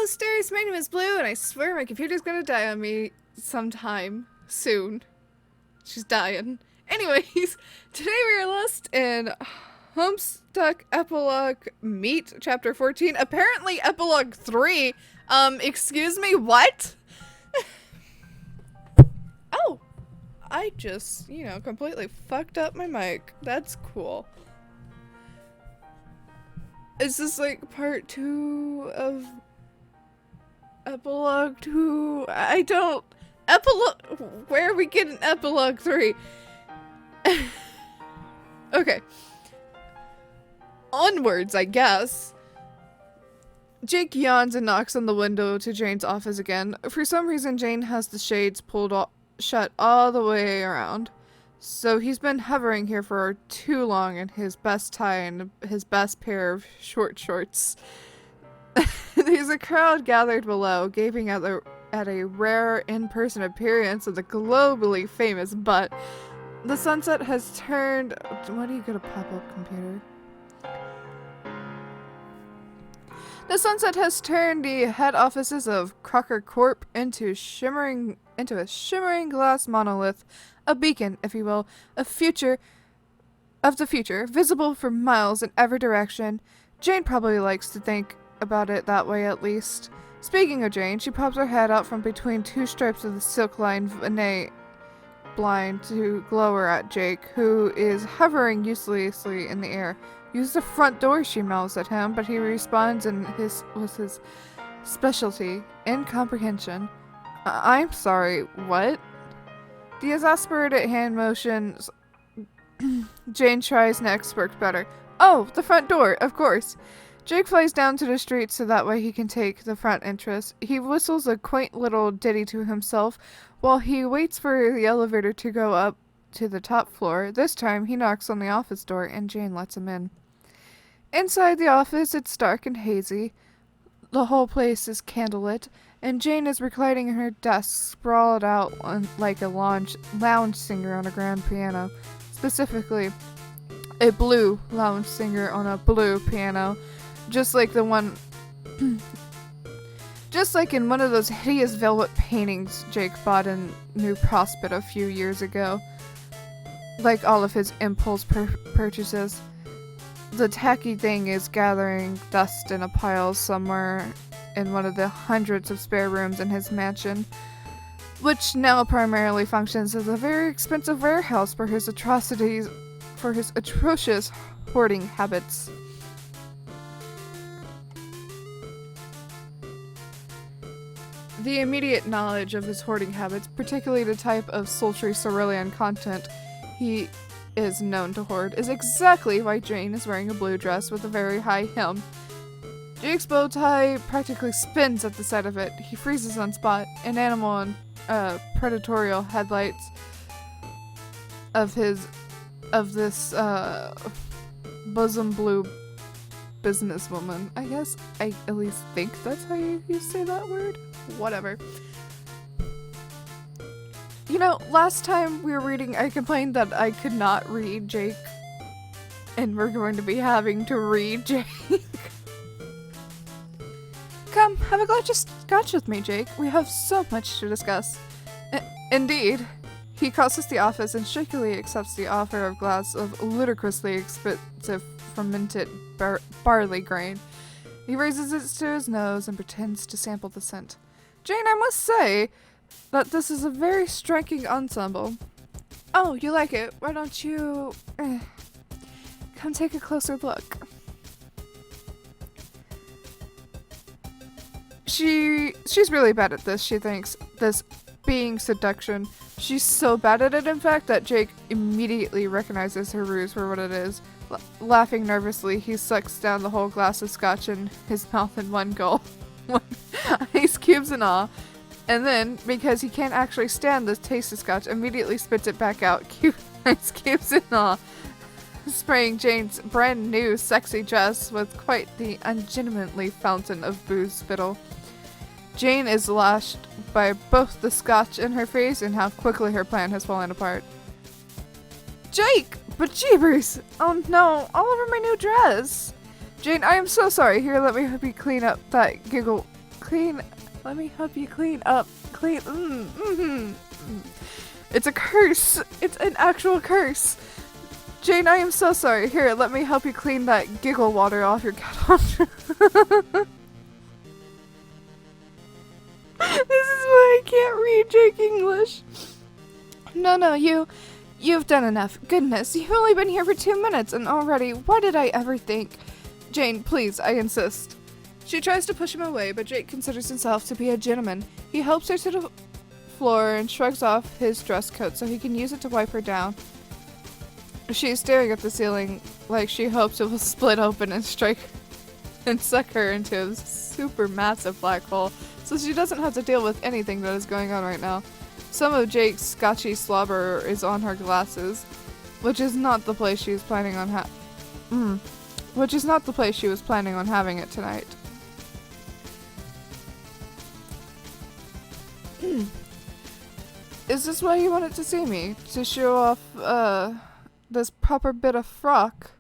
mysterious. My name is Blue, and I swear my computer's gonna die on me sometime soon. She's dying. Anyways, today we are lost in Homestuck Epilogue Meet, Chapter 14. Apparently Epilogue 3. Excuse me, what? Oh! I just, completely fucked up my mic. That's cool. Is this like part 2 of Epilogue 2? I don't... Epilogue... Where are we getting Epilogue 3? Okay. Onwards, I guess. Jake yawns and knocks on the window to Jane's office again. For some reason, Jane has the shades pulled shut all the way around. So he's been hovering here for too long in his best tie and his best pair of short shorts. There's a crowd gathered below, gaping at a rare in-person appearance of the globally famous butt. The sunset has turned... Why do you get a pop-up, computer? The sunset has turned the head offices of Crocker Corp into a shimmering glass monolith, a beacon, if you will, of the future, visible for miles in every direction. Jane probably likes to think about it that way, at least. Speaking of Jane, she pops her head out from between two stripes of the silk-lined Venet blind to glower at Jake, who is hovering uselessly in the air. Use the front door, she mouths at him, but he responds with his specialty, incomprehension. I'm sorry, what? The exasperated hand motions Jane tries next worked better. Oh, the front door, of course. Jake flies down to the street so that way he can take the front entrance. He whistles a quaint little ditty to himself while he waits for the elevator to go up to the top floor. This time, he knocks on the office door and Jane lets him in. Inside the office, it's dark and hazy. The whole place is candlelit, and Jane is reclining in her desk, sprawled out like a lounge singer on a grand piano. Specifically, a blue lounge singer on a blue piano. Just like in one of those hideous velvet paintings Jake bought in New Prospect a few years ago. Like all of his impulse purchases. The tacky thing is gathering dust in a pile somewhere in one of the hundreds of spare rooms in his mansion, which now primarily functions as a very expensive warehouse for his atrocious hoarding habits. The immediate knowledge of his hoarding habits, particularly the type of sultry cerulean content he is known to hoard, is exactly why Jane is wearing a blue dress with a very high hem. Jake's bow tie practically spins at the sight of it. He freezes on spot. An animal and predatorial headlights of this bosom blue businesswoman. I guess I at least think that's how you say that word. Whatever. Last time we were reading, I complained that I could not read Jake. And we're going to be having to read Jake. Come, have a glass of scotch with me, Jake. We have so much to discuss. Indeed. He crosses the office and shakily accepts the offer of a glass of ludicrously expensive fermented barley grain. He raises it to his nose and pretends to sample the scent. Jane, I must say that this is a very striking ensemble. Oh, you like it? Why don't you... come take a closer look. She's really bad at this, she thinks. This being seduction. She's so bad at it, in fact, that Jake immediately recognizes her ruse for what it is. Laughing nervously, he sucks down the whole glass of scotch in his mouth in one gulp. Ice cubes and all. And then, because he can't actually stand the taste of scotch, immediately spits it back out. Ice cubes and all. Spraying Jane's brand new sexy dress with quite the ungentlemanly fountain of booze spittle. Jane is lashed by both the scotch in her face and how quickly her plan has fallen apart. Jake! But jeebers! Oh no, all over my new dress! Jane, I am so sorry. Here, let me help you clean clean up. It's a curse. It's an actual curse. Jane, I am so sorry. Here, let me help you clean that giggle water off your cat. This is why I can't read Jake English. No, you've done enough. Goodness, you've only been here for 2 minutes and already, why did I ever think? Jane, please, I insist. She tries to push him away, but Jake considers himself to be a gentleman. He helps her to the floor and shrugs off his dress coat so he can use it to wipe her down. She's staring at the ceiling like she hopes it will split open and strike and suck her into a super massive black hole, so she doesn't have to deal with anything that is going on right now. Some of Jake's scotchy slobber is on her glasses, which is not the place she was planning on having it tonight. Is this why you wanted to see me? To show off, this proper bit of frock?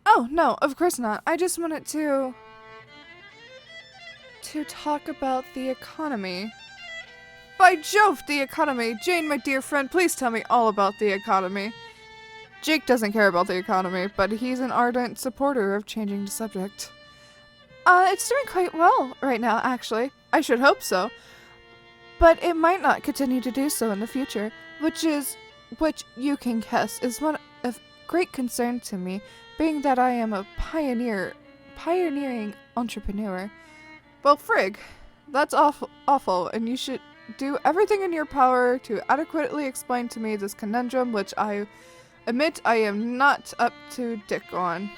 Oh, no, of course not. I just wanted to talk about the economy. By Jove, the economy! Jane, my dear friend, please tell me all about the economy. Jake doesn't care about the economy, but he's an ardent supporter of changing the subject. It's doing quite well right now, actually. I should hope so. But it might not continue to do so in the future, which you can guess is one of great concern to me, being that I am a pioneering entrepreneur. Well, frig, that's awful, and you should do everything in your power to adequately explain to me this conundrum, which I admit I am not up to dick on.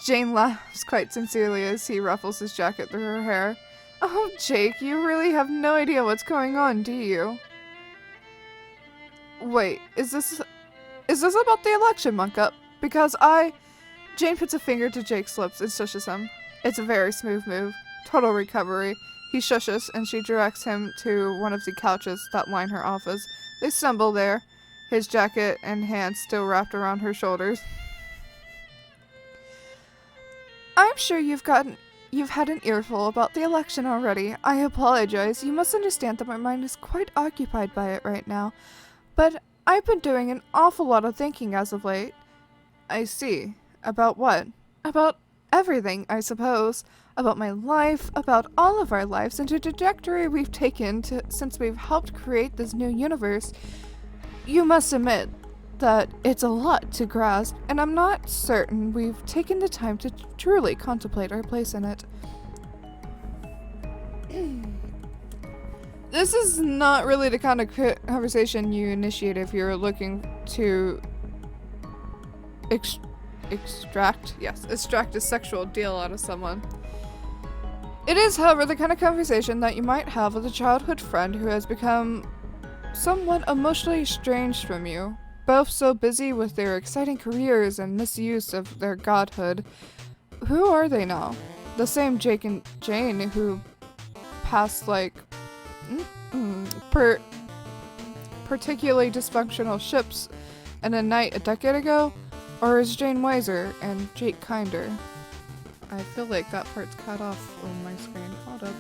Jane laughs quite sincerely as he ruffles his jacket through her hair. Oh, Jake, you really have no idea what's going on, do you? Wait, is this about the election, Monk-Up? Because Jane puts a finger to Jake's lips and shushes him. It's a very smooth move. Total recovery. He shushes, and she directs him to one of the couches that line her office. They stumble there, his jacket and hands still wrapped around her shoulders. I'm sure you've had an earful about the election already. I apologize. You must understand that my mind is quite occupied by it right now. But I've been doing an awful lot of thinking as of late. I see. About what? About everything, I suppose. About my life, about all of our lives, and the trajectory we've taken since we've helped create this new universe. You must admit that it's a lot to grasp, and I'm not certain we've taken the time to truly contemplate our place in it. This is not really the kind of conversation you initiate if you're looking to extract a sexual deal out of someone. It is, however, the kind of conversation that you might have with a childhood friend who has become somewhat emotionally estranged from you, both so busy with their exciting careers and misuse of their godhood. Who are they now? The same Jake and Jane who passed, particularly dysfunctional ships in a night a decade ago? Or is Jane wiser and Jake kinder? I feel like that part's cut off on my screen. Hold up.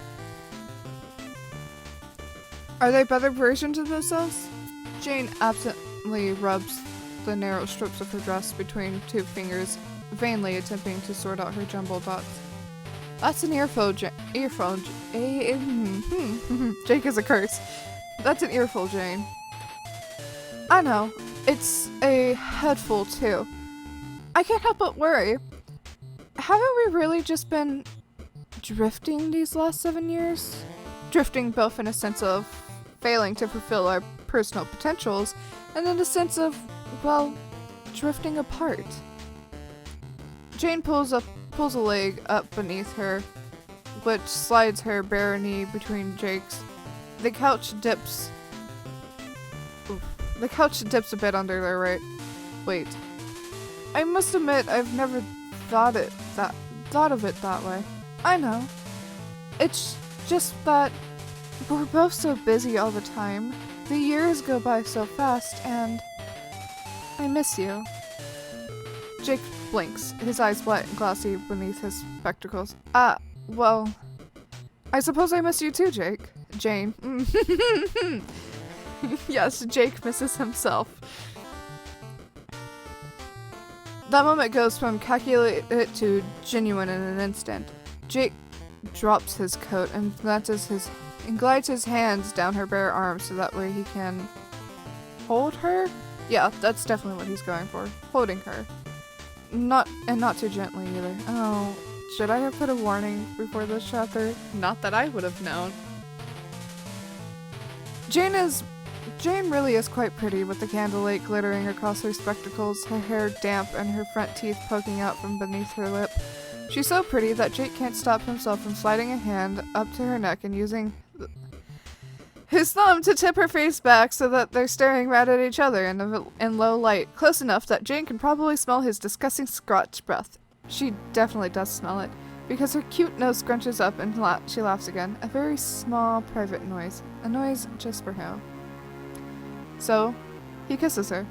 Are they better versions of themselves? Jane absently rubs the narrow strips of her dress between two fingers, vainly attempting to sort out her jumbled thoughts. That's an earful, Jake is a curse. That's an earful, Jane. I know. It's a headful, too. I can't help but worry. Haven't we really just been drifting these last 7 years? Drifting both in a sense of failing to fulfill our personal potentials, and in a sense of, well, drifting apart. Jane pulls a leg up beneath her, which slides her bare knee between Jake's. The couch dips a bit under their right. Wait. I must admit, I've never thought of it that way. I know. It's just that we're both so busy all the time. The years go by so fast, and I miss you. Jake blinks, his eyes wet and glossy beneath his spectacles. Well, I suppose I miss you too, Jake. Jane. Yes, Jake misses himself. That moment goes from calculated to genuine in an instant. Jake drops his coat and glides his hands down her bare arms so that way he can hold her? Yeah, that's definitely what he's going for. Holding her. Not too gently either. Oh, should I have put a warning before this chapter? Not that I would have known. Jane really is quite pretty with the candlelight glittering across her spectacles, her hair damp, and her front teeth poking out from beneath her lip. She's so pretty that Jake can't stop himself from sliding a hand up to her neck and using his thumb to tip her face back so that they're staring right at each other in low light, close enough that Jane can probably smell his disgusting scotch breath. She definitely does smell it, because her cute nose scrunches up and she laughs again, a very small, private noise, a noise just for him. So, he kisses her.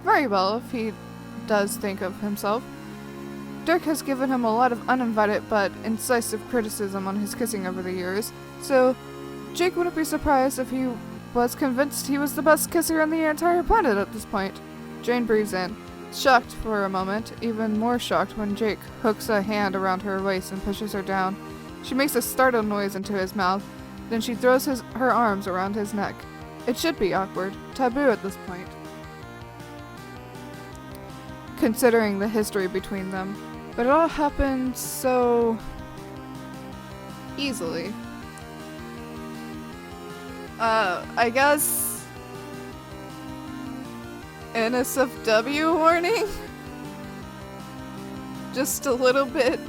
Very well, if he does think of himself. Dirk has given him a lot of uninvited but incisive criticism on his kissing over the years, so Jake wouldn't be surprised if he was convinced he was the best kisser on the entire planet at this point. Jane breathes in, shocked for a moment, even more shocked when Jake hooks a hand around her waist and pushes her down. She makes a startled noise into his mouth, then she throws her arms around his neck. It should be awkward, taboo at this point, considering the history between them, but it all happened so easily. I guess NSFW warning? Just a little bit.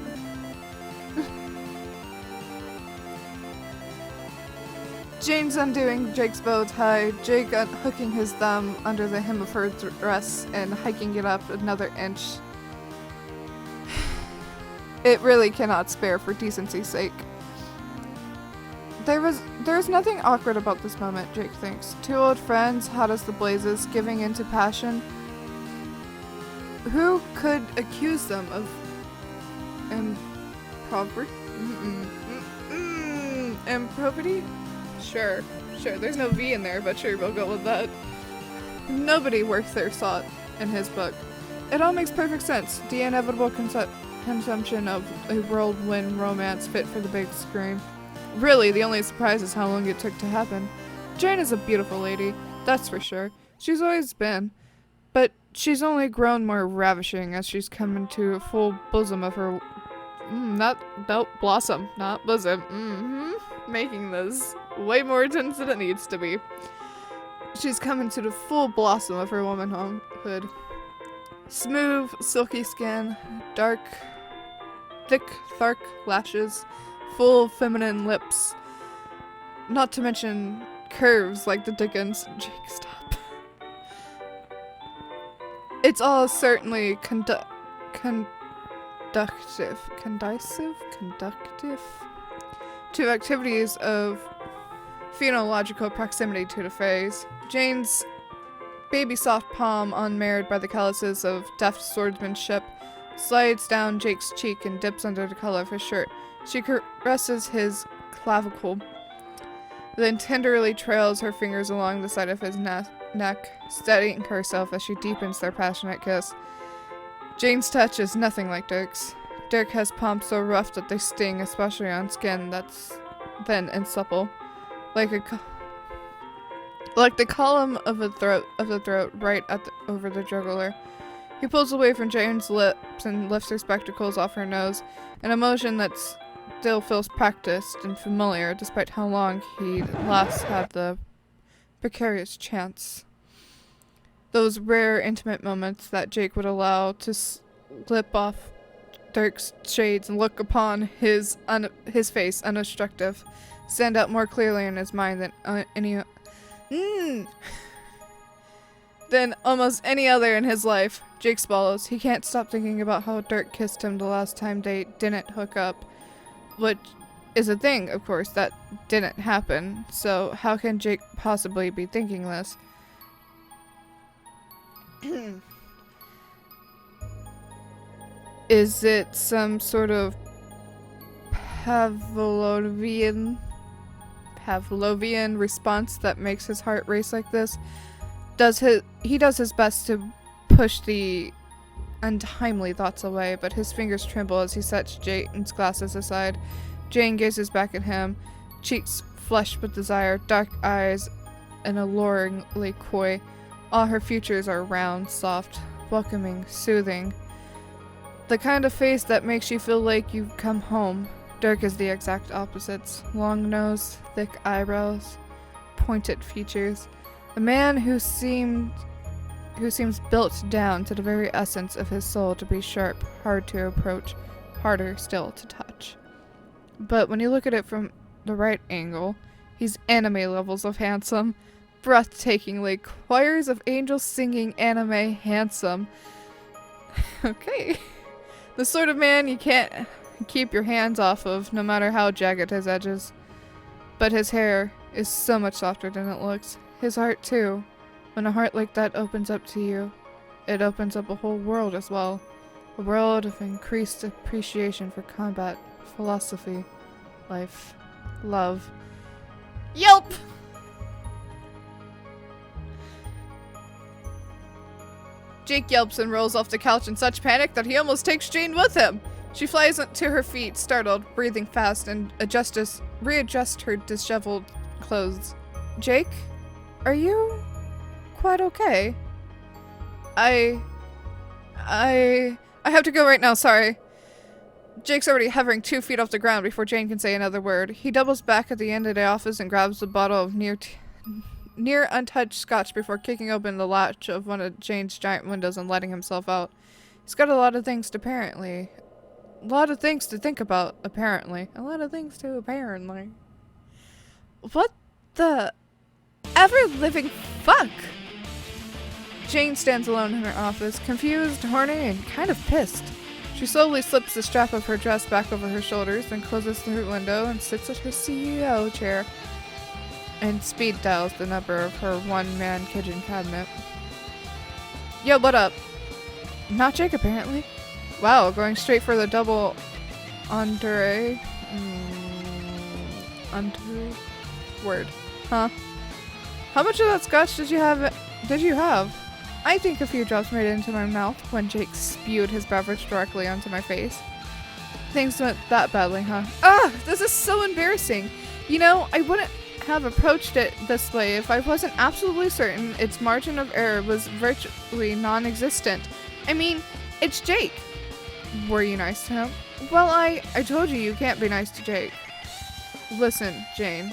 Jane's undoing Jake's bow tie, Jake unhooking his thumb under the hem of her dress and hiking it up another inch. It really cannot spare for decency's sake. There's nothing awkward about this moment, Jake thinks. Two old friends, hot as the blazes, giving into passion. Who could accuse them of impropriety? Sure. There's no V in there, but sure, we'll go with that. Nobody worth their salt in his book. It all makes perfect sense. The inevitable consumption of a whirlwind romance fit for the big screen. Really, the only surprise is how long it took to happen. Jane is a beautiful lady, that's for sure. She's always been. But she's only grown more ravishing as she's come into a full bosom of her... blossom, not bosom. Making this way more intense than it needs to be. She's come into the full blossom of her womanhood. Smooth, silky skin, thick, dark lashes, full feminine lips. Not to mention curves like the Dickens. Jake, stop. It's all certainly conducive to activities of phenological proximity to the phase. Jane's baby soft palm, unmarred by the calluses of deft swordsmanship, slides down Jake's cheek and dips under the collar of his shirt. She caresses his clavicle, then tenderly trails her fingers along the side of his neck, steadying herself as she deepens their passionate kiss. Jane's touch is nothing like Dirk's. Dirk has palms so rough that they sting, especially on skin that's thin and supple, like the column of the throat right over the jugular. He pulls away from Jane's lips and lifts her spectacles off her nose, an emotion that still feels practiced and familiar, despite how long he last had the precarious chance. Those rare, intimate moments that Jake would allow to slip off Dirk's shades and look upon his face unobstructive, stand out more clearly in his mind than almost any other in his life. Jake swallows. He can't stop thinking about how Dirk kissed him the last time they didn't hook up, which is a thing, of course, that didn't happen. So how can Jake possibly be thinking this? Is it some sort of Pavlovian response that makes his heart race like this. He does his best to push the untimely thoughts away, but his fingers tremble as he sets Jane's glasses aside. Jane gazes back at him, cheeks flushed with desire, dark eyes and alluringly coy. All her features are round, soft, welcoming, soothing. The kind of face that makes you feel like you've come home. Dirk is the exact opposites. Long nose, thick eyebrows, pointed features. A man who seems built down to the very essence of his soul to be sharp, hard to approach, harder still to touch. But when you look at it from the right angle, he's anime levels of handsome. Breathtakingly, choirs of angels singing anime handsome. Okay. The sort of man you can't keep your hands off of, no matter how jagged his edges. But his hair is so much softer than it looks. His heart, too. When a heart like that opens up to you, it opens up a whole world as well. A world of increased appreciation for combat, philosophy, life, love. Yelp! Jake yelps and rolls off the couch in such panic that he almost takes Jane with him. She flies to her feet, startled, breathing fast, and readjusts her disheveled clothes. Jake? Are you quite okay? I have to go right now, sorry. Jake's already hovering 2 feet off the ground before Jane can say another word. He doubles back at the end of the office and grabs a bottle of near untouched scotch before kicking open the latch of one of Jane's giant windows and letting himself out. He's got a lot of things to think about, apparently. A lot of things to apparently. What the ever-living fuck? Jane stands alone in her office, confused, horny, and kind of pissed. She slowly slips the strap of her dress back over her shoulders, then closes her window and sits at her CEO chair and speed dials the number of her one-man kitchen cabinet. Yo, what up? Not Jake, apparently. Wow, going straight for the double entree. Entree? Word. Huh? How much of that scotch did you have? I think a few drops made it into my mouth when Jake spewed his beverage directly onto my face. Things went that badly, huh? Ah! This is so embarrassing! You know, I wouldn't have approached it this way if I wasn't absolutely certain its margin of error was virtually non-existent. I mean, it's Jake. Were you nice to him? Well, I told you can't be nice to Jake. Listen, Jane.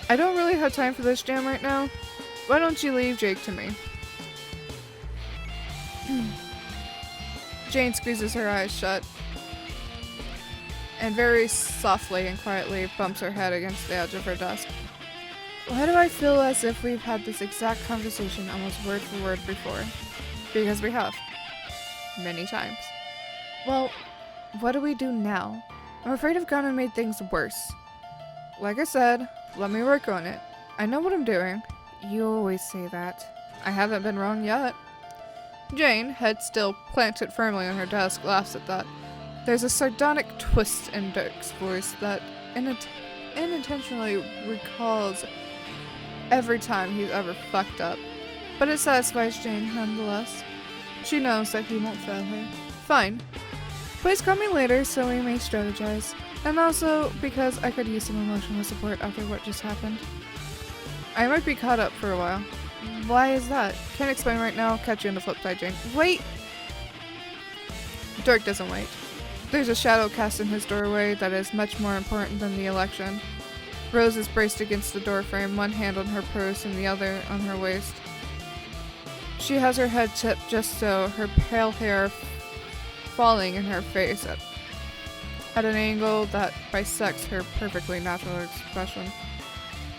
I don't really have time for this jam right now. Why don't you leave Jake to me? Jane squeezes her eyes shut and very softly and quietly bumps her head against the edge of her desk. Why do I feel as if we've had this exact conversation almost word for word before? Because we have. Many times. Well, what do we do now? I'm afraid I've gone and made things worse. Like I said, let me work on it. I know what I'm doing. You always say that. I haven't been wrong yet. Jane, head still planted firmly on her desk, laughs at that. There's a sardonic twist in Dirk's voice that unintentionally recalls every time he's ever fucked up. But it satisfies Jane nonetheless. She knows that he won't fail her. Fine. Please call me later so we may strategize. And also because I could use some emotional support after what just happened. I might be caught up for a while. Why is that? Can't explain right now. Catch you on the flip side, Jane. Wait! Dirk doesn't wait. There's a shadow cast in his doorway that is much more important than the election. Rose is braced against the doorframe, one hand on her purse and the other on her waist. She has her head tipped just so, her pale hair falling in her face at an angle that bisects her perfectly natural expression.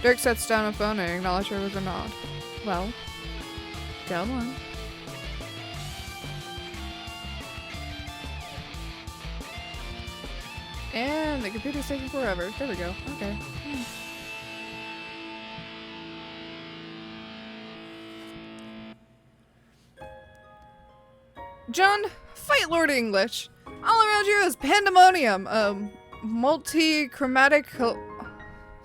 Dirk sets down a phone and acknowledges her with a nod. Well, go on. And the computer's taking forever. There we go. Okay. John, fight Lord English. All around you is pandemonium. multi-chromatic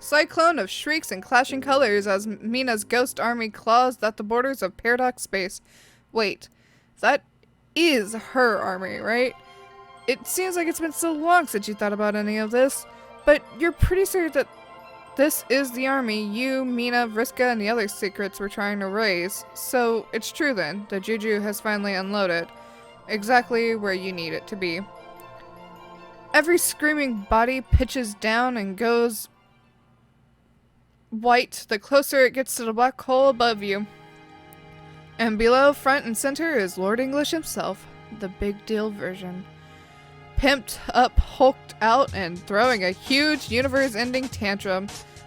cyclone of shrieks and clashing colors as Mina's ghost army claws at the borders of paradox space. Wait, that is her army, right? It seems like it's been so long since you thought about any of this, but you're pretty sure that this is the army you, Mina, Vriska, and the other secrets were trying to raise. So it's true then, the juju has finally unloaded. Exactly where you need it to be. Every screaming body pitches down and goes white the closer it gets to the black hole above you. And below, front and center, is Lord English himself, the big deal version. Pimped up, hulked out, and throwing a huge universe-ending tantrum.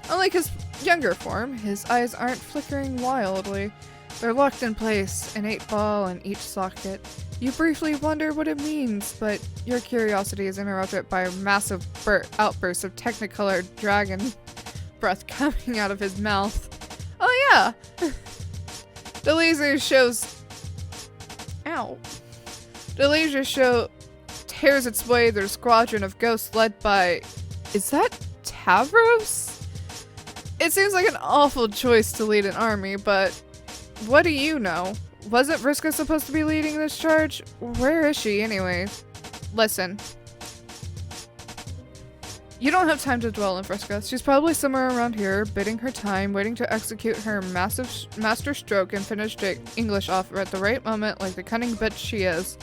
Unlike his younger form, his eyes aren't flickering wildly. They're locked in place, an 8-ball in each socket. You briefly wonder what it means, but your curiosity is interrupted by a massive outburst of technicolored dragon breath coming out of his mouth. Oh yeah! The laser shows... Ow. The laser show tears its way through a squadron of ghosts led by... Is that Tavros? It seems like an awful choice to lead an army, but what do you know? Wasn't Vriska supposed to be leading this charge? Where is she anyway? Listen. You don't have time to dwell on Vriska. She's probably somewhere around here, biding her time, waiting to execute her master stroke and finish English off at the right moment like the cunning bitch she is.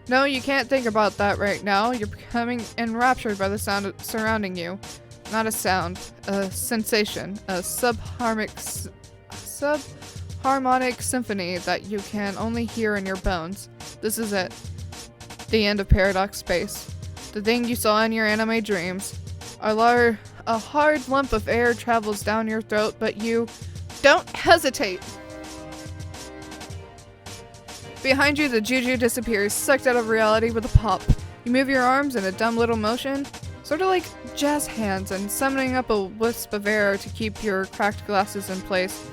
No, you can't think about that right now. You're becoming enraptured by the sound surrounding you. Not a sound, a sensation, a subharmonic symphony that you can only hear in your bones. This is it. The end of paradox space. The thing you saw in your anime dreams. A hard lump of air travels down your throat, but you don't hesitate. Behind you, the juju disappears, sucked out of reality with a pop. You move your arms in a dumb little motion, sort of like jazz hands, and summoning up a wisp of air to keep your cracked glasses in place.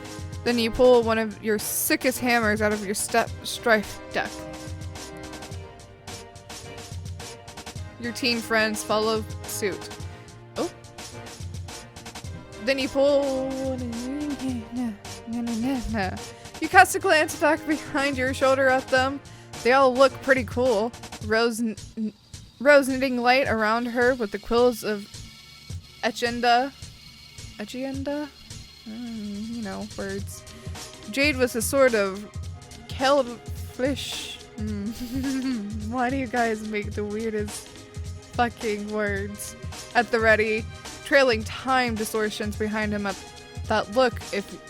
Then you pull one of your sickest hammers out of your strife deck. Your teen friends follow suit. Oh. Then you pull... You cast a glance back behind your shoulder at them. They all look pretty cool. Rose knitting light around her with the quills of Echenda? You know, words. Jade was a sort of Kelfish. Why do you guys make the weirdest fucking words? At the ready, trailing time distortions behind him at that look if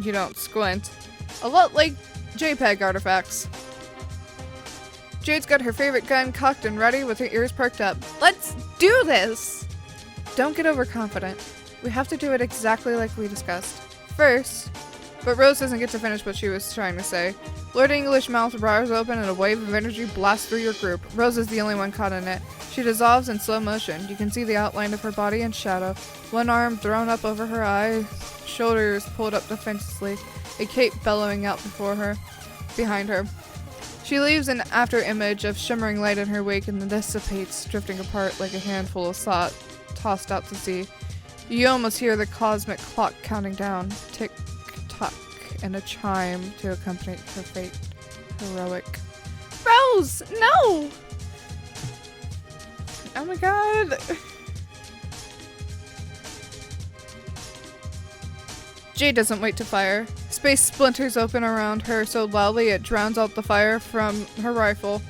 you don't squint. A lot like JPEG artifacts. Jade's got her favorite gun cocked and ready with her ears perked up. Let's do this! Don't get overconfident. We have to do it exactly like we discussed. First, but Rose doesn't get to finish what she was trying to say. Lord English mouth roars open and a wave of energy blasts through your group. Rose is the only one caught in it. She dissolves in slow motion. You can see the outline of her body in shadow. One arm thrown up over her eyes, shoulders pulled up defensively, a cape bellowing out behind her. She leaves an after image of shimmering light in her wake and then dissipates, drifting apart like a handful of salt tossed out to sea. You almost hear the cosmic clock counting down, tick-tock, and a chime to accompany her fate. Heroic. Rose! No! Oh my god! Jade doesn't wait to fire. Space splinters open around her so loudly it drowns out the fire from her rifle.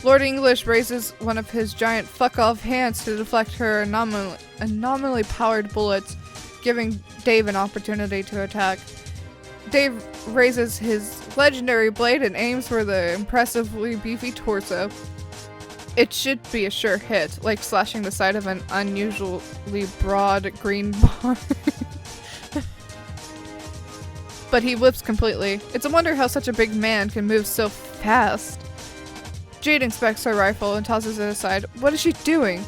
Lord English raises one of his giant fuck-off hands to deflect her anomaly powered bullets, giving Dave an opportunity to attack. Dave raises his legendary blade and aims for the impressively beefy torso. It should be a sure hit, like slashing the side of an unusually broad green bar. But he whips completely. It's a wonder how such a big man can move so fast. Jade inspects her rifle and tosses it aside. What is she doing?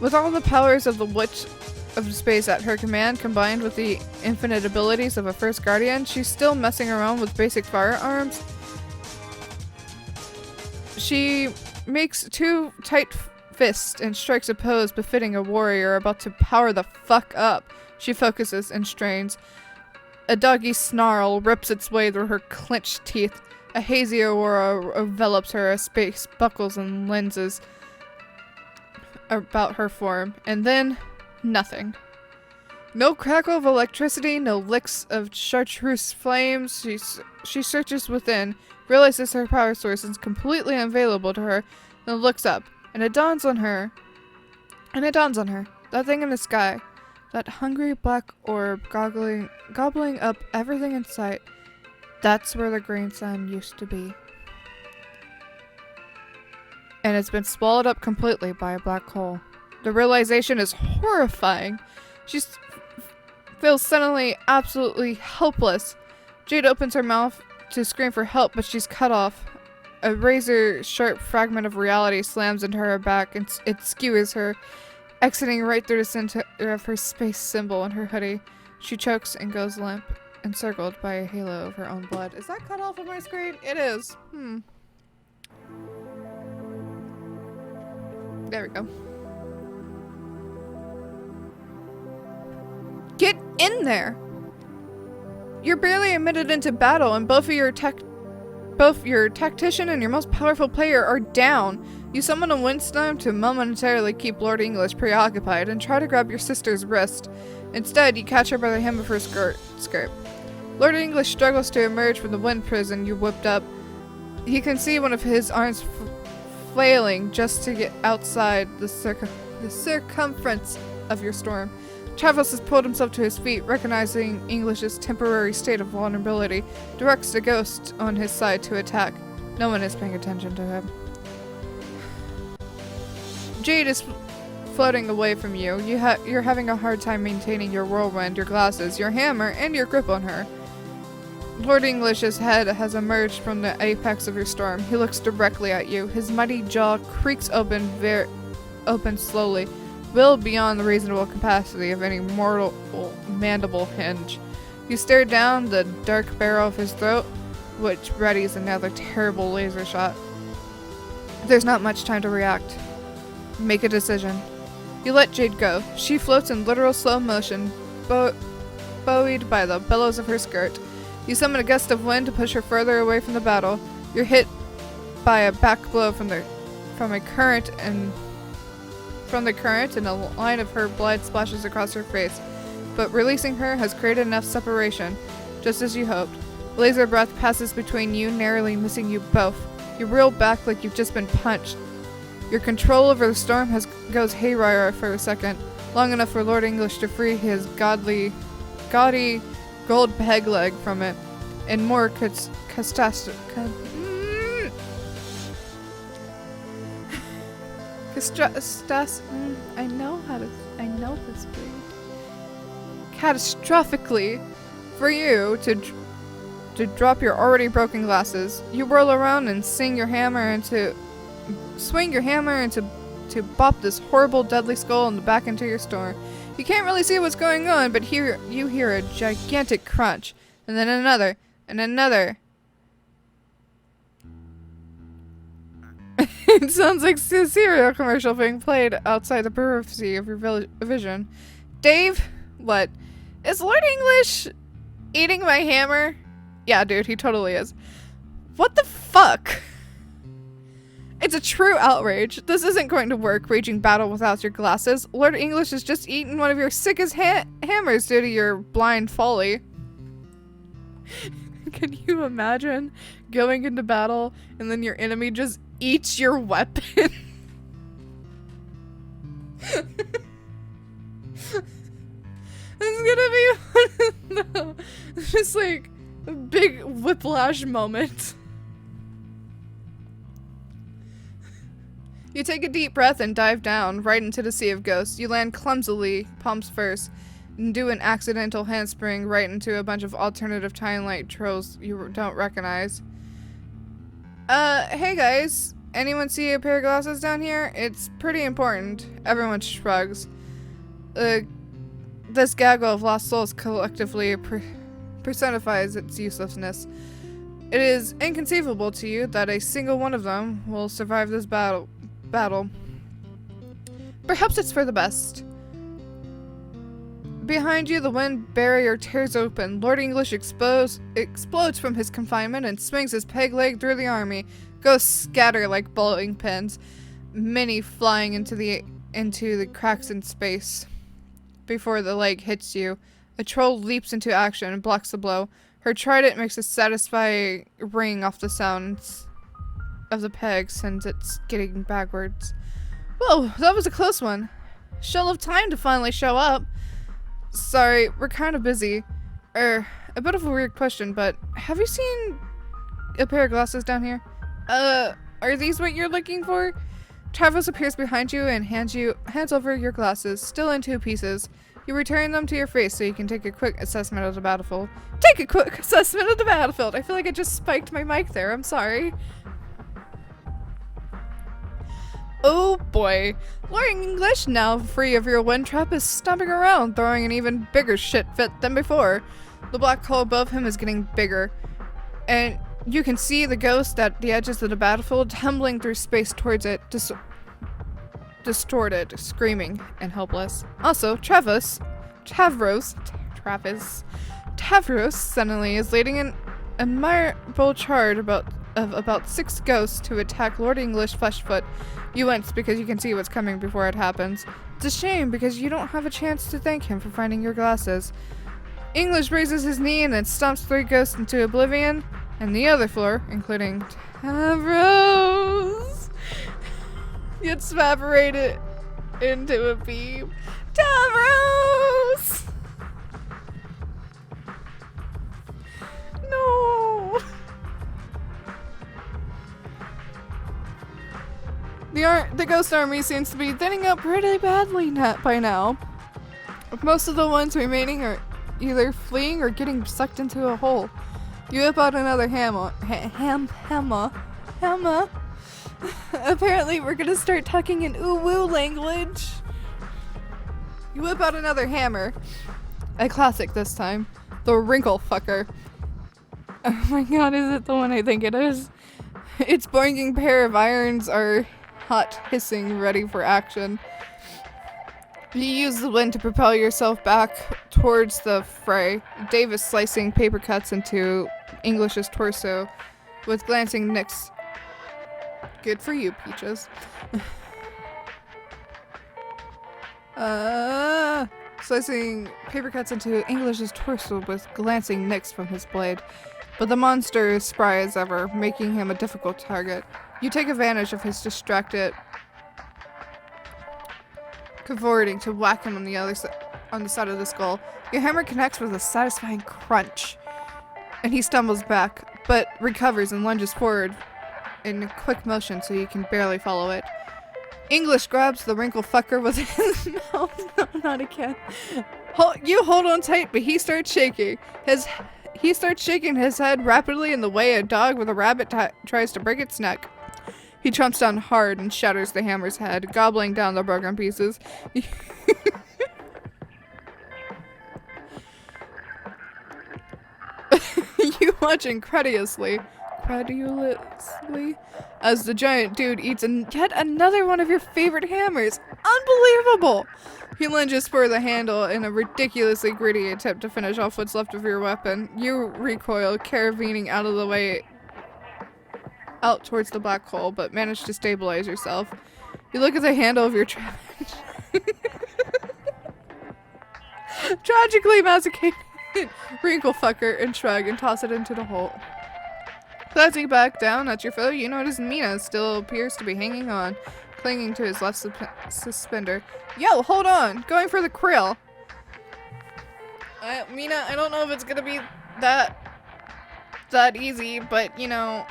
With all the powers of the Witch of Space at her command, combined with the infinite abilities of a First Guardian, she's still messing around with basic firearms. She makes two tight fist and strikes a pose befitting a warrior about to power the fuck up. She focuses and strains. A doggy snarl rips its way through her clenched teeth. A hazy aura envelops her as space buckles and lenses about her form. And then, nothing. No crackle of electricity, no licks of chartreuse flames. She searches within, realizes her power source is completely unavailable to her, then looks up. And it dawns on her. That thing in the sky. That hungry black orb gobbling up everything in sight. That's where the green sun used to be. And it's been swallowed up completely by a black hole. The realization is horrifying. She feels suddenly absolutely helpless. Jade opens her mouth to scream for help, but she's cut off. A razor-sharp fragment of reality slams into her back and it skewers her, exiting right through the center of her space symbol in her hoodie. She chokes and goes limp, encircled by a halo of her own blood. Is that cut off of my screen? It is. There we go. Get in there! You're barely admitted into battle, and both your tactician and your most powerful player are down. You summon a windstorm to momentarily keep Lord English preoccupied and try to grab your sister's wrist. Instead, you catch her by the hem of her skirt. Lord English struggles to emerge from the wind prison you whipped up. You can see one of his arms flailing just to get outside the circumference of your storm. Travis has pulled himself to his feet, recognizing English's temporary state of vulnerability, directs the ghost on his side to attack. No one is paying attention to him. Jade is floating away from you. You're having a hard time maintaining your whirlwind, your glasses, your hammer, and your grip on her. Lord English's head has emerged from the apex of your storm. He looks directly at you. His mighty jaw creaks open slowly, well beyond the reasonable capacity of any mortal mandible hinge. You stare down the dark barrel of his throat, which readies another terrible laser shot. There's not much time to react. Make a decision. You let Jade go. She floats in literal slow motion, buoyed by the billows of her skirt. You summon a gust of wind to push her further away from the battle. You're hit by a back blow from the current, and a line of her blood splashes across her face. But releasing her has created enough separation, just as you hoped. Laser breath passes between you, narrowly missing you both. You reel back like you've just been punched. Your control over the storm goes haywire for a second, long enough for Lord English to free his gaudy gold peg leg from it, and more catastrophically for you to drop your already broken glasses. You whirl around and swing your hammer and to bop this horrible deadly skull in the back into your storm. You can't really see what's going on, but you hear a gigantic crunch, and then another, and another. It sounds like a cereal commercial being played outside the periphery of your vision. Dave? What? Is Lord English eating my hammer? Yeah, dude, he totally is. What the fuck? It's a true outrage. This isn't going to work, waging battle without your glasses. Lord English has just eaten one of your sickest hammers due to your blind folly. Can you imagine going into battle and then your enemy just eats your weapon? It's gonna be just like a big whiplash moment. You take a deep breath and dive down, right into the sea of ghosts. You land clumsily, palms first, and do an accidental handspring right into a bunch of alternative time light trolls you don't recognize. Hey guys, anyone see a pair of glasses down here? It's pretty important. Everyone shrugs. This gaggle of lost souls collectively personifies its uselessness. It is inconceivable to you that a single one of them will survive this battle. Perhaps it's for the best. Behind you, the wind barrier tears open. Lord English explodes from his confinement and swings his peg leg through the army. Ghosts scatter like bowling pins, many flying into the cracks in space. Before the leg hits you, a troll leaps into action and blocks the blow. Her trident makes a satisfying ring off the sounds of the peg, sends it skidding backwards. Whoa, that was a close one. She'll have time to finally show up. Sorry, we're kind of busy. A bit of a weird question, but have you seen a pair of glasses down here? Are these what you're looking for? Travis appears behind you and hands over your glasses, still in 2 pieces. You return them to your face so you can take a quick assessment of the battlefield. Take a quick assessment of the battlefield! I feel like I just spiked my mic there, I'm sorry. Oh boy. Lord English, now free of your wind trap, is stomping around, throwing an even bigger shit fit than before. The black hole above him is getting bigger, and you can see the ghost at the edges of the battlefield tumbling through space towards it, distorted, screaming, and helpless. Also, Tavros suddenly is leading an admirable charge of about 6 ghosts to attack Lord English Fleshfoot. You wince because you can see what's coming before it happens. It's a shame because you don't have a chance to thank him for finding your glasses. English raises his knee and then stomps 3 ghosts into oblivion, and the other floor, including Tavros, gets evaporated into a beam. Tavros! No! The ghost army seems to be thinning out pretty badly by now. Most of the ones remaining are either fleeing or getting sucked into a hole. You whip out another hammer. Apparently we're gonna start talking in ooh-woo language. You whip out another hammer. A classic this time. The wrinkle fucker. Oh my god, is it the one I think it is? Its boinging pair of irons are hot, hissing, ready for action. You use the wind to propel yourself back towards the fray. Dave is slicing paper cuts into English's torso with glancing nicks. Good for you, Peaches. Slicing paper cuts into English's torso with glancing nicks from his blade. But the monster is spry as ever, making him a difficult target. You take advantage of his distracted cavorting to whack him on the side of the skull. Your hammer connects with a satisfying crunch, and he stumbles back, but recovers and lunges forward in a quick motion so you can barely follow it. English grabs the wrinkle fucker with his no, not again. You hold on tight, but he starts shaking. He starts shaking his head rapidly in the way a dog with a rabbit tries to break its neck. He chomps down hard and shatters the hammer's head, gobbling down the broken pieces. You watch incredulously as the giant dude eats yet another one of your favorite hammers. Unbelievable! He lunges for the handle in a ridiculously greedy attempt to finish off what's left of your weapon. You recoil, caravening out of the way out towards the black hole, but manage to stabilize yourself. You look at the handle of your tragically massacred wrinkle fucker and shrug and toss it into the hole. Glancing back down at your foe, you notice Mina still appears to be hanging on, clinging to his left suspender. Yo, hold on! Going for the krill! Mina, I don't know if it's gonna be that easy, but, you know,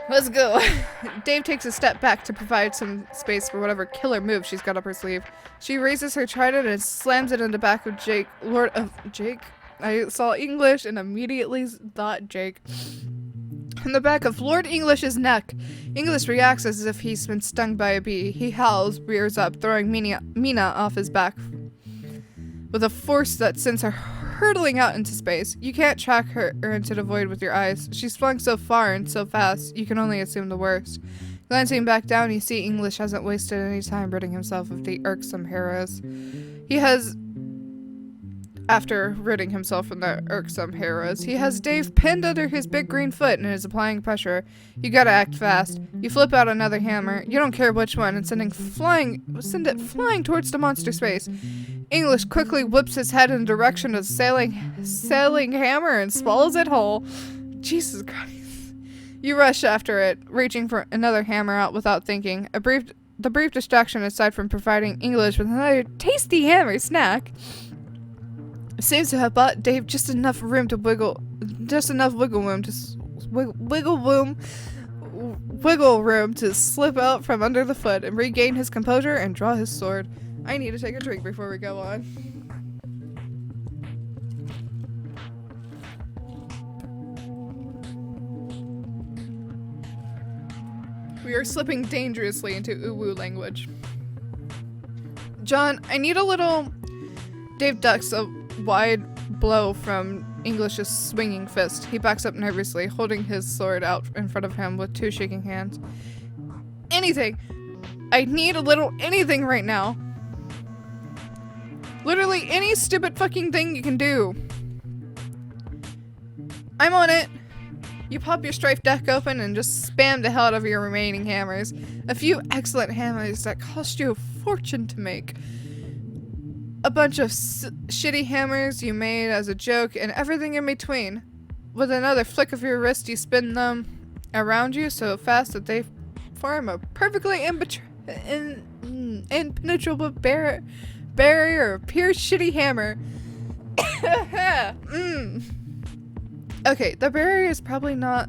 let's go. Dave takes a step back to provide some space for whatever killer move she's got up her sleeve. She raises her trident and slams it in the back of Jake. Jake? I saw English and immediately thought Jake. In the back of Lord English's neck. English reacts as if he's been stung by a bee. He howls, rears up, throwing Mina off his back with a force that sends her hurtling out into space. You can't track her into the void with your eyes. She's flung so far and so fast, you can only assume the worst. Glancing back down, you see English hasn't wasted any time ridding himself of the irksome heroes. After ridding himself of the irksome heroes, he has Dave pinned under his big green foot and is applying pressure. You gotta act fast. You flip out another hammer, you don't care which one, and send it flying towards the monster's face. English quickly whips his head in the direction of the sailing hammer and swallows it whole. Jesus Christ. You rush after it, reaching for another hammer out without thinking. The brief distraction aside from providing English with another tasty hammer snack seems to have bought Dave just enough wiggle room to slip out from under the foot and regain his composure and draw his sword. I need to take a drink before we go on. We are slipping dangerously into uwu language. John, I need a little... Dave ducks a wide blow from English's swinging fist. He backs up nervously, holding his sword out in front of him with two shaking hands. Anything! I need a little anything right now! Literally any stupid fucking thing you can do! I'm on it! You pop your strife deck open and just spam the hell out of your remaining hammers. A few excellent hammers that cost you a fortune to make. A bunch of shitty hammers you made as a joke and everything in between. With another flick of your wrist, you spin them around you so fast that they form a perfectly impenetrable barrier of pure shitty hammer. Okay, the barrier is probably not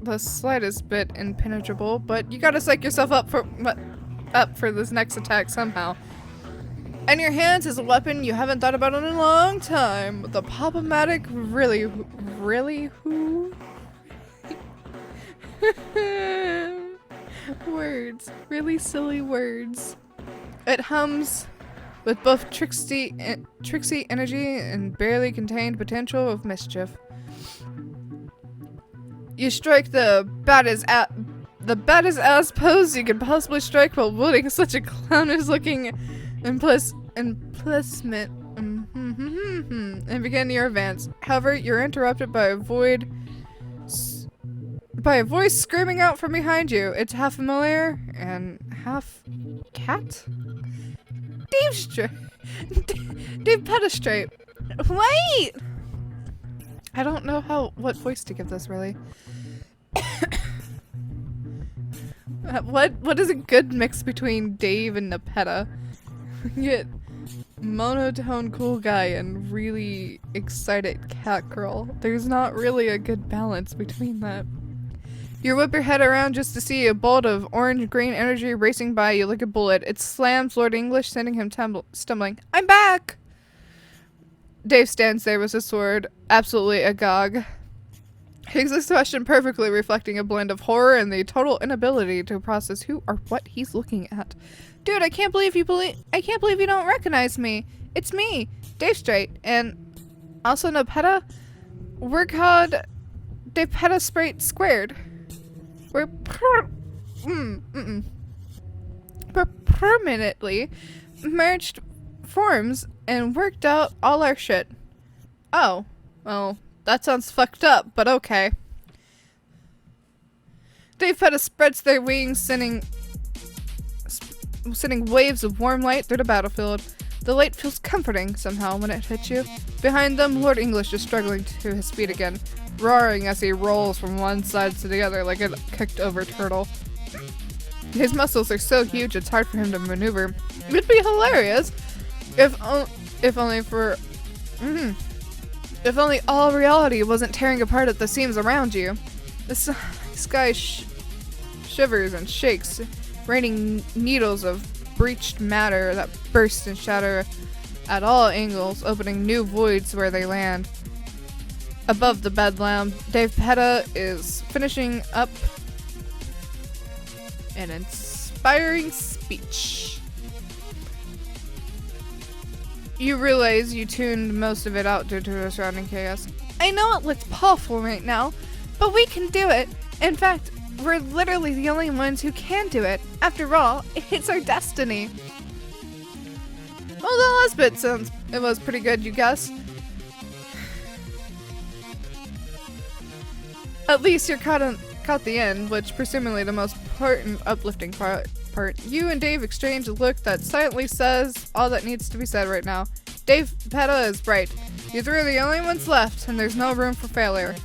the slightest bit impenetrable, but you gotta psych yourself up for this next attack somehow. And your hands is a weapon you haven't thought about in a long time. The pop-o-matic really words. Really silly words. It hums with both tricksy energy and barely contained potential of mischief. You strike the baddest ass pose you could possibly strike while wielding such a clownish looking emplacement and begin your advance. However, you're interrupted by a voice screaming out from behind you. It's half familiar and half cat? Dave Petastrape. Wait! I don't know what voice to give this, really. What is a good mix between Dave and Nepeta? You get monotone cool guy and really excited cat girl. There's not really a good balance between that. You whip your head around just to see a bolt of orange-green energy racing by you like a bullet. It slams Lord English, sending him stumbling. I'm back! Dave stands there with his sword, absolutely agog. His expression perfectly reflecting a blend of horror and the total inability to process who or what he's looking at. Dude, I can't believe you don't recognize me. It's me, Dave Straight, and also Nepeta. We're called Dave Petastrape Squared. We're permanently merged forms and worked out all our shit. Oh, well, that sounds fucked up, but okay. Dave Peta spreads their wings, sending waves of warm light through the battlefield. The light feels comforting somehow when it hits you. Behind them, Lord English is struggling to his feet again, roaring as he rolls from one side to the other like a kicked-over turtle. His muscles are so huge it's hard for him to maneuver. It'd be hilarious if only all reality wasn't tearing apart at the seams around you. The sky shivers and shakes, raining needles of breached matter that burst and shatter at all angles, opening new voids where they land. Above the bedlam, Dave Peta is finishing up an inspiring speech. You realize you tuned most of it out due to the surrounding chaos. I know it looks awful right now, but we can do it. In fact, we're literally the only ones who can do it. After all, it's our destiny. Well, the last bit it was pretty good, you guess. At least you're caught the end, which presumably the most important uplifting part. You and Dave exchange a look that silently says all that needs to be said right now. Dave Petta is right. You three are the only ones left, and there's no room for failure.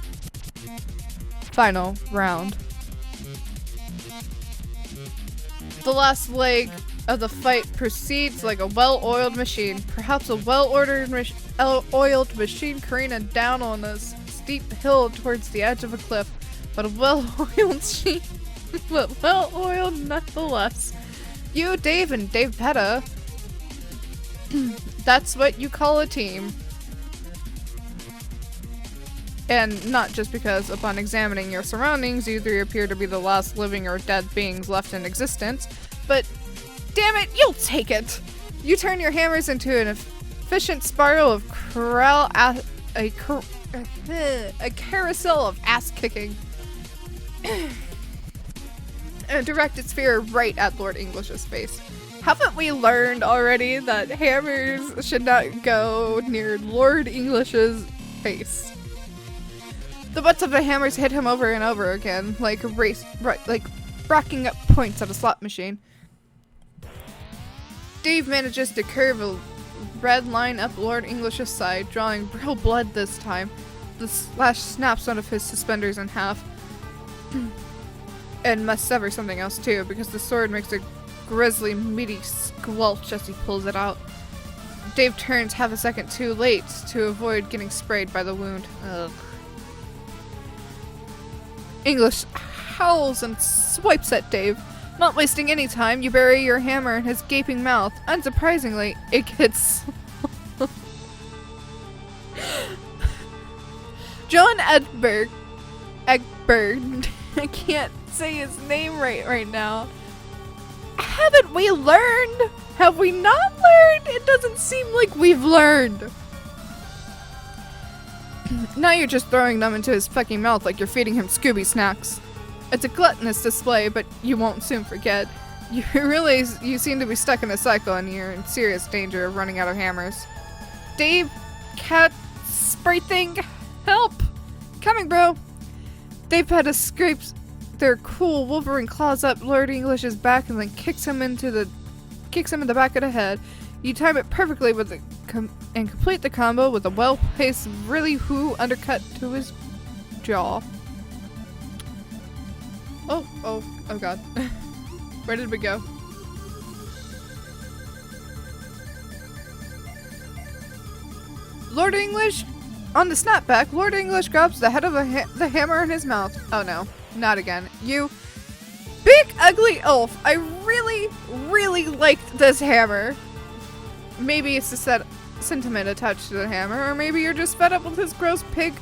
Final round. The last leg of the fight proceeds like a well-oiled machine. Perhaps a well-oiled machine careening down on a steep hill towards the edge of a cliff. But a well-oiled machine. But well-oiled nonetheless. You, Dave, and Dave Petta. That's what you call a team. And not just because upon examining your surroundings, you three appear to be the last living or dead beings left in existence, but damn it, you'll take it! You turn your hammers into an efficient spiral of a carousel of ass-kicking. And direct its spear right at Lord English's face. Haven't we learned already that hammers should not go near Lord English's face? The butts of the hammers hit him over and over again, like racking up points at a slot machine. Dave manages to curve a red line up Lord English's side, drawing real blood this time. The slash snaps one of his suspenders in half. And must sever something else too, because the sword makes a grisly, meaty squelch as he pulls it out. Dave turns half a second too late to avoid getting sprayed by the wound. Ugh. English howls and swipes at Dave. Not wasting any time, you bury your hammer in his gaping mouth. Unsurprisingly, it gets... John Edberg, I can't say his name right now. Haven't we learned? Have we not learned? It doesn't seem like we've learned. Now you're just throwing them into his fucking mouth like you're feeding him Scooby snacks. It's a gluttonous display, but you won't soon forget. You realize you seem to be stuck in a cycle and you're in serious danger of running out of hammers. Dave, cat, spray thing, help! Coming, bro! Dave Petta scrapes their cool Wolverine claws up Lord English's back and then kicks him in the back of the head. You time it perfectly with and complete the combo with a well-placed really who undercut to his jaw. Oh god. Where did we go? Lord English, on the snapback, Lord English grabs the head of the hammer in his mouth. Oh no, not again. You big ugly elf. I really liked this hammer. Maybe it's the sentiment attached to the hammer, or maybe you're just fed up with this gross pig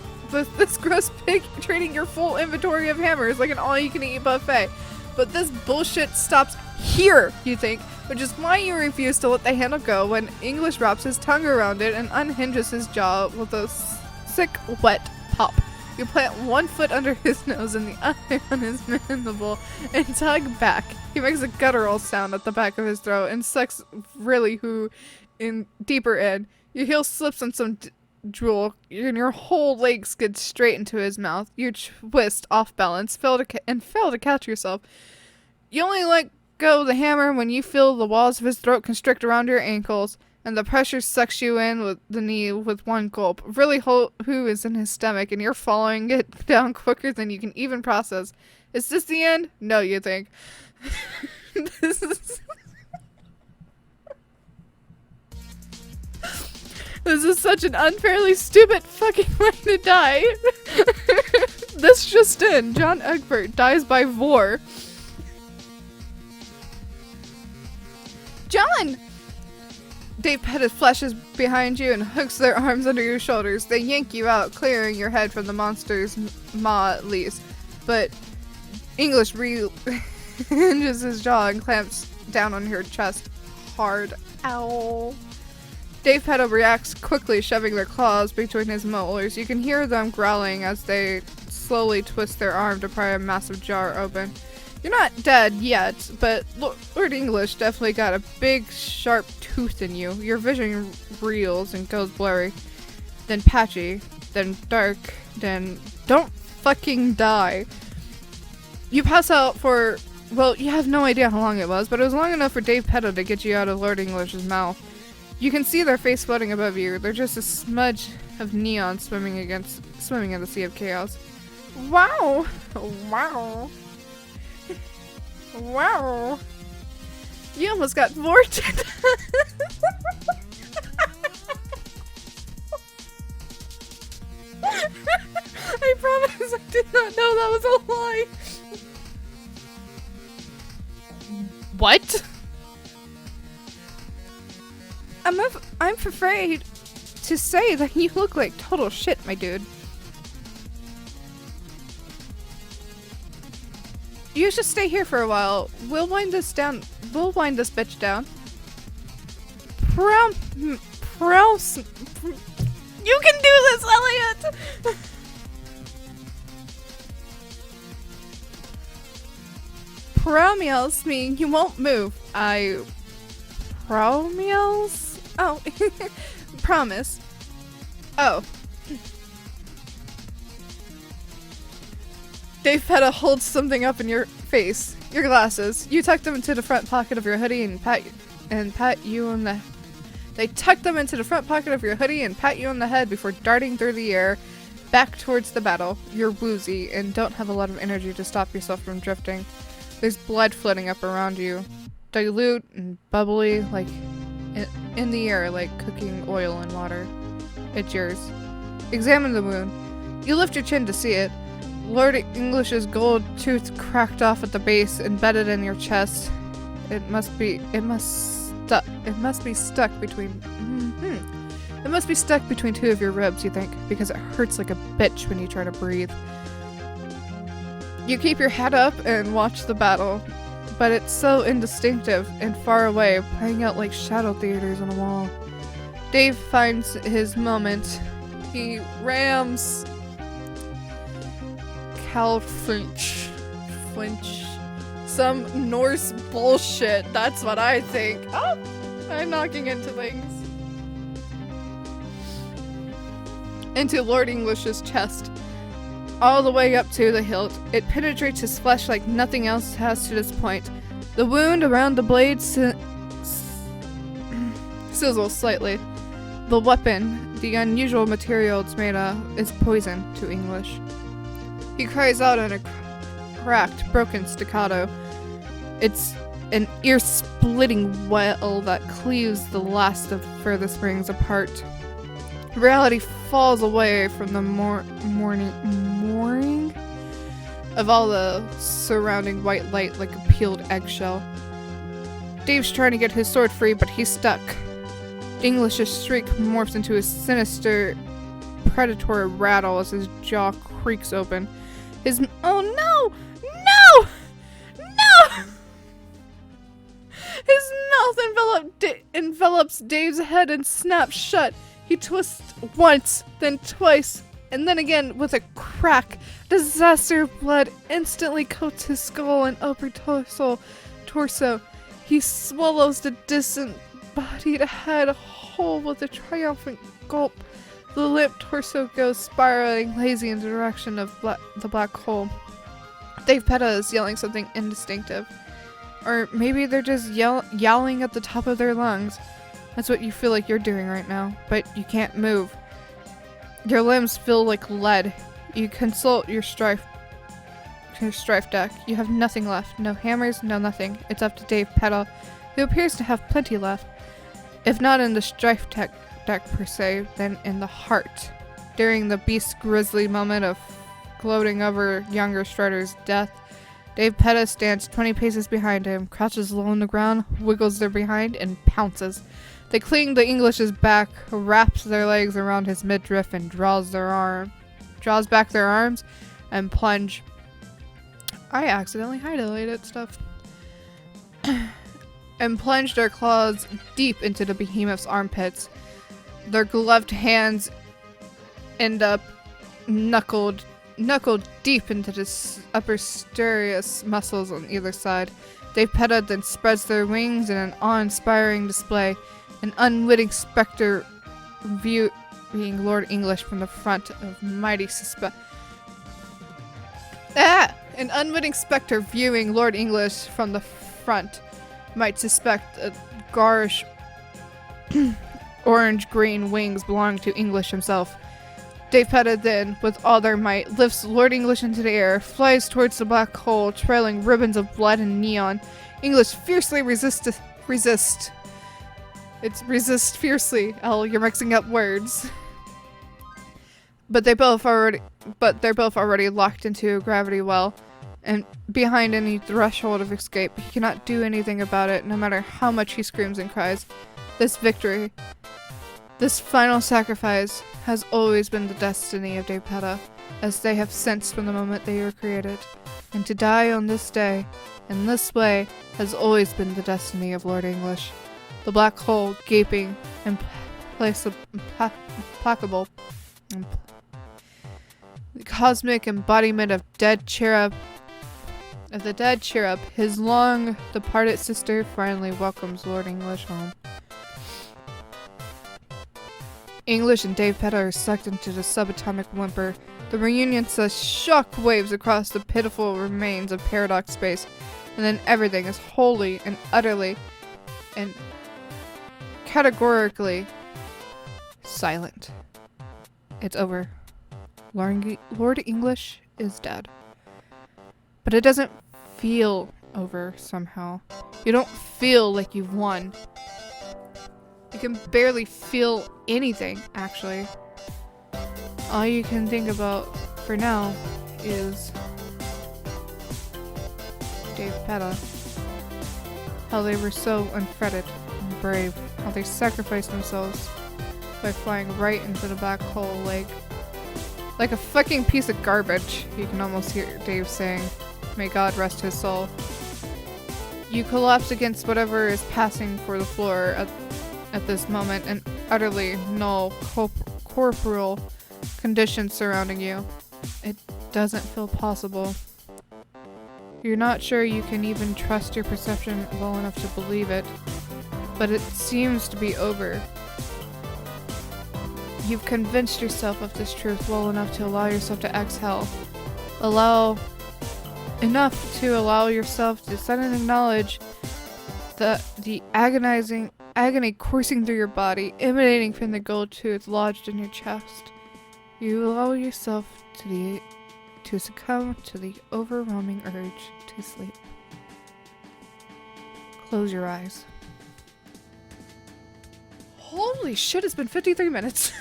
trading your full inventory of hammers like an all-you-can-eat buffet. But this bullshit stops here, you think, which is why you refuse to let the handle go when English wraps his tongue around it and unhinges his jaw with a sick, wet pop. You plant one foot under his nose and the other on his mandible and tug back. He makes a guttural sound at the back of his throat and sucks really in deeper in. Your heel slips on some drool and your whole leg skids straight into his mouth. You twist off balance, fail to catch yourself. You only let go of the hammer when you feel the walls of his throat constrict around your ankles, and the pressure sucks you in with the knee with one gulp. Really who is in his stomach, and you're following it down quicker than you can even process. Is this the end? No, you think. This is such an unfairly stupid fucking way to die. This just in. John Egbert dies by Vore. John! Dave Pettis flashes behind you and hooks their arms under your shoulders. They yank you out, clearing your head from the monster's maw at least. But English hinges his jaw and clamps down on your chest hard. Ow. Dave Petta reacts quickly, shoving their claws between his molars. You can hear them growling as they slowly twist their arm to pry a massive jar open. You're not dead yet, but Lord English definitely got a big, sharp tooth in you. Your vision reels and goes blurry, then patchy, then dark, then don't fucking die. You pass out for, well, you have no idea how long it was, but it was long enough for Dave Petto to get you out of Lord English's mouth. You can see their face floating above you. They're just a smudge of neon swimming in the sea of chaos. Wow! Wow! Wow! You almost got vorted. I promise I did not know that was a lie. What? I'm afraid to say that you look like total shit, my dude. You should stay here for a while. We'll wind this down. We'll wind this bitch down. You can do this, Elliot! Promise me you won't move. Promise? Oh. Promise. Oh. Dave Petta holds something up in your face. Your glasses. You tuck them into the front pocket of your hoodie and pat you on the... They tuck them into the front pocket of your hoodie and pat you on the head before darting through the air back towards the battle. You're woozy and don't have a lot of energy to stop yourself from drifting. There's blood floating up around you. Dilute and bubbly like in the air like cooking oil and water. It's yours. Examine the wound. You lift your chin to see it. Lord English's gold tooth cracked off at the base, embedded in your chest. It must be stuck between two of your ribs, you think, because it hurts like a bitch when you try to breathe. You keep your head up and watch the battle, but it's so indistinctive and far away, playing out like shadow theaters on a wall. Dave finds his moment. He rams Flinch. Some Norse bullshit. That's what I think. Oh, I'm knocking into things. Into Lord English's chest. All the way up to the hilt. It penetrates his flesh like nothing else has to this point. The wound around the blade sizzles slightly. The weapon, the unusual material it's made of, is poison to English. He cries out in a cracked, broken staccato. It's an ear-splitting wail that cleaves the last of furthest rings apart. Reality falls away from the mooring of all the surrounding white light like a peeled eggshell. Dave's trying to get his sword free, but he's stuck. English's shriek morphs into a sinister, predatory rattle as his jaw creaks open. Oh no! No! No! His mouth envelops Dave's head and snaps shut. He twists once, then twice, and then again with a crack. Disaster blood instantly coats his skull and upper torso. He swallows the disembodied head whole with a triumphant gulp. The limp torso goes spiraling lazy in the direction of the black hole. Dave Petta is yelling something indistinctive. Or maybe they're just yowling at the top of their lungs. That's what you feel like you're doing right now, but you can't move. Your limbs feel like lead. You consult your strife deck. You have nothing left. No hammers, no nothing. It's up to Dave Petta, who appears to have plenty left. If not in the strife deck per se, then in the heart. During the beast's grisly moment of gloating over younger Strider's death, Dave Petta stands 20 paces behind him, crouches low on the ground, wiggles their behind, and pounces. They cling to English's back, wraps their legs around his midriff, and draws back their arms, and plunge. I accidentally highlighted stuff. And plunge their claws deep into the behemoth's armpits. Their gloved hands end up knuckled knuckle deep into the upper striatus muscles on either side. Dave Petta then spreads their wings in an awe-inspiring display, an unwitting specter viewing Lord English from the front of mighty An unwitting specter viewing Lord English from the front might suspect a garish orange-green wings belonging to English himself. Dave Petta then, with all their might, lifts Lord English into the air, flies towards the black hole, trailing ribbons of blood and neon. English fiercely resist. It's resist fiercely. Elle, you're mixing up words. But they're both already locked into a gravity well, and behind any threshold of escape. He cannot do anything about it, no matter how much he screams and cries. This victory, this final sacrifice, has always been the destiny of Dave Petta, as they have sensed from the moment they were created. And to die on this day, in this way, has always been the destiny of Lord English. The black hole, gaping, implacable, the cosmic embodiment of the dead cherub, his long departed sister finally welcomes Lord English home. English and Dave Petta are sucked into the subatomic whimper. The reunion sends shock waves across the pitiful remains of paradox space, and then everything is wholly and utterly and categorically silent. It's over. Lord English is dead. But it doesn't feel over somehow. You don't feel like you've won. You can barely feel anything, actually. All you can think about for now is Dave Petta. How they were so unfretted and brave. How they sacrificed themselves by flying right into the black hole like a fucking piece of garbage. You can almost hear Dave saying, "May God rest his soul." You collapse against whatever is passing for the floor at this moment, an utterly null corporeal condition surrounding you. It doesn't feel possible. You're not sure you can even trust your perception well enough to believe it, but it seems to be over. You've convinced yourself of this truth well enough to allow yourself to exhale. Enough to allow yourself to suddenly acknowledge the agony coursing through your body, emanating from the gold tooth lodged in your chest. You allow yourself to succumb to the overwhelming urge to sleep. Close your eyes. Holy shit, it's been 53 minutes.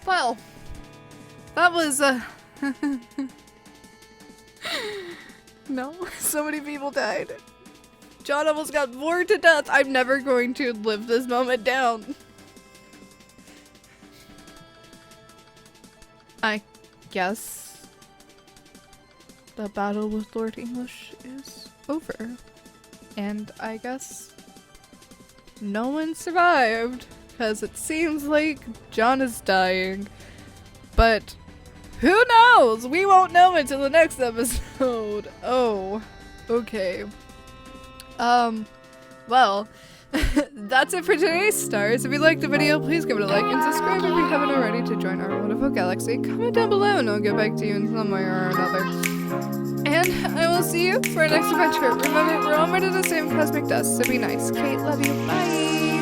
Well, that was no, so many people died. John almost got bored to death. I'm never going to live this moment down. I guess the battle with Lord English is over. And I guess no one survived, because it seems like John is dying. But who knows? We won't know until the next episode. Oh, okay. Well, that's it for today's stars. If you liked the video, please give it a like and subscribe if you haven't already to join our wonderful galaxy. Comment down below and I'll get back to you in some way or another. And I will see you for our next adventure. Remember, we're all made of the same cosmic dust, so be nice. Kate, love you. Bye!